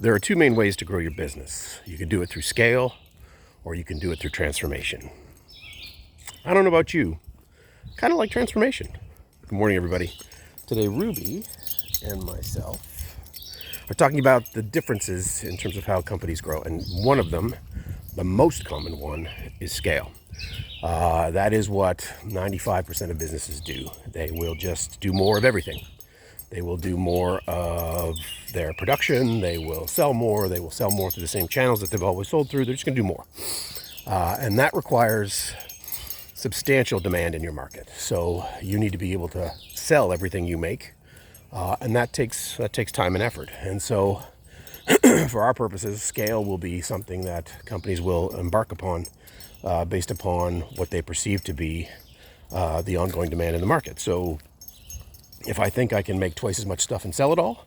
There are two main ways to grow your business. You can do it through scale, or you can do it through transformation. I don't know about you, kind of like transformation. Good morning, everybody. Today, Ruby and myself are talking about the differences in terms of how companies grow. And one of them, the most common one, is scale. That is what 95% of businesses do. They will just do more of everything. They will do more of their production. They will sell more. They will sell more through the same channels that they've always sold through. They're just going to do more. And that requires substantial demand in your market. So you need to be able to sell everything you make. And that takes time and effort. And so for our purposes, scale will be something that companies will embark upon based upon what they perceive to be the ongoing demand in the market. So if I think I can make twice as much stuff and sell it all,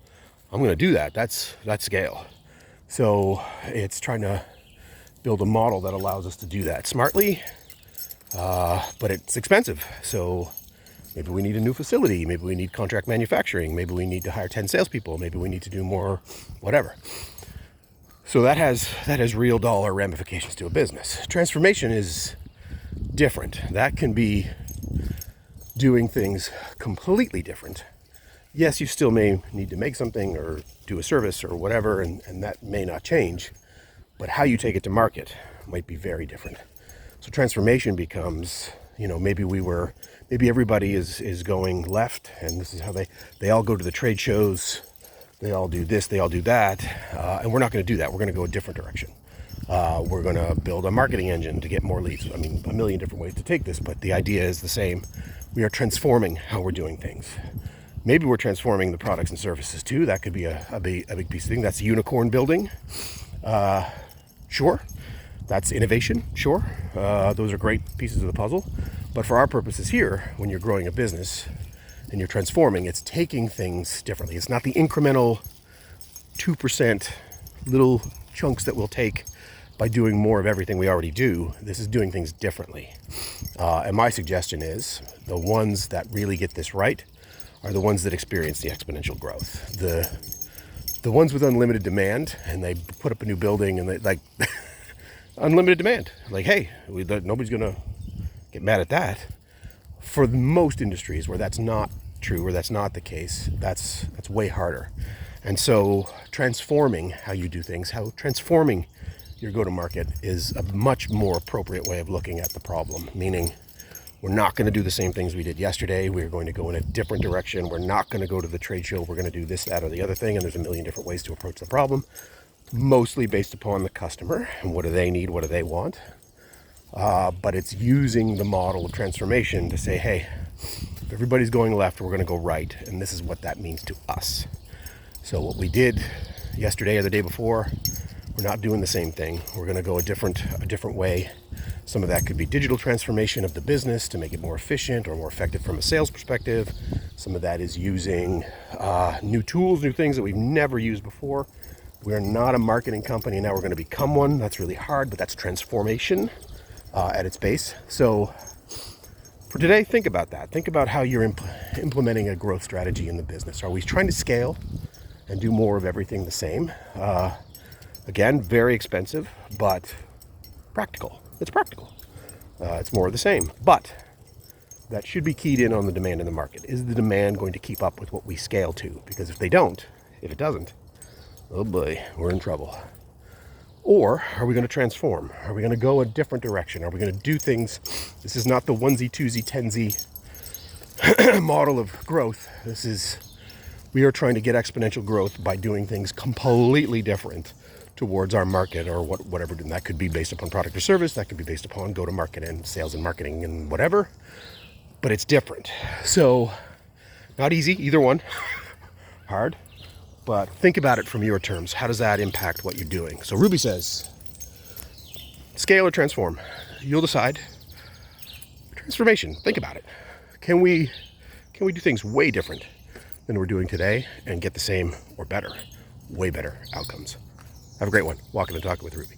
I'm going to do that. That's scale. So it's trying to build a model that allows us to do that smartly, but it's expensive. So maybe we need a new facility. Maybe we need contract manufacturing. Maybe we need to hire 10 salespeople. Maybe we need to do more, whatever. So that has real dollar ramifications to a business. Transformation is different. That can be doing things completely different. Yes, you still may need to make something or do a service or whatever, and that may not change, but how you take it to market might be very different. So transformation becomes, maybe everybody is going left, and this is how they all go to the trade shows, they all do this, they all do that, and we're not going to do that. We're going to go a different direction. We're going to build a marketing engine to get more leads. I mean, a million different ways to take this, but the idea is the same. We are transforming how we're doing things. Maybe we're transforming the products and services too. That could be a big piece of thing. That's unicorn building. Sure. That's innovation. Sure. Those are great pieces of the puzzle. But for our purposes here, when you're growing a business and you're transforming, it's taking things differently. It's not the incremental 2% little chunks that we'll take by doing more of everything we already do. This is doing things differently. And my suggestion is the ones that really get this right are the ones that experience the exponential growth. The ones with unlimited demand, and they put up a new building and they like unlimited demand. Like, hey, nobody's going to get mad at that. For most industries where that's not true or that's not the case, that's way harder. And so transforming how you do things, transforming your go-to-market is a much more appropriate way of looking at the problem, meaning we're not going to do the same things we did yesterday. We're going to go in a different direction. We're not going to go to the trade show. We're going to do this, that, or the other thing, and there's a million different ways to approach the problem, mostly based upon the customer and what do they need, what do they want. But it's using the model of transformation to say, hey, if everybody's going left, we're going to go right, and this is what that means to us. So what we did yesterday or the day before, we're not doing the same thing. We're going to go a different way. Some of that could be digital transformation of the business to make it more efficient or more effective from a sales perspective. Some of that is using new tools, new things that we've never used before. We're not a marketing company. Now we're going to become one. That's really hard, but that's transformation at its base. So for today, think about that. Think about how you're implementing a growth strategy in the business. Are we trying to scale and do more of everything the same? Again, very expensive, but practical. It's practical. It's more of the same. But that should be keyed in on the demand in the market. Is the demand going to keep up with what we scale to? Because if it doesn't, oh boy, we're in trouble. Or are we going to transform? Are we going to go a different direction? Are we going to do things? This is not the onesie, twosie, tensie model of growth. We are trying to get exponential growth by doing things completely different towards our market or whatever. And that could be based upon product or service. That could be based upon go-to-market and sales and marketing and whatever. But it's different. So not easy, either one. Hard. But think about it from your terms. How does that impact what you're doing? So Ruby says, scale or transform? You'll decide. Transformation. Think about it. Can we do things way different than we're doing today and get the same or better, way better outcomes? Have a great one. Walking and talking with Ruby.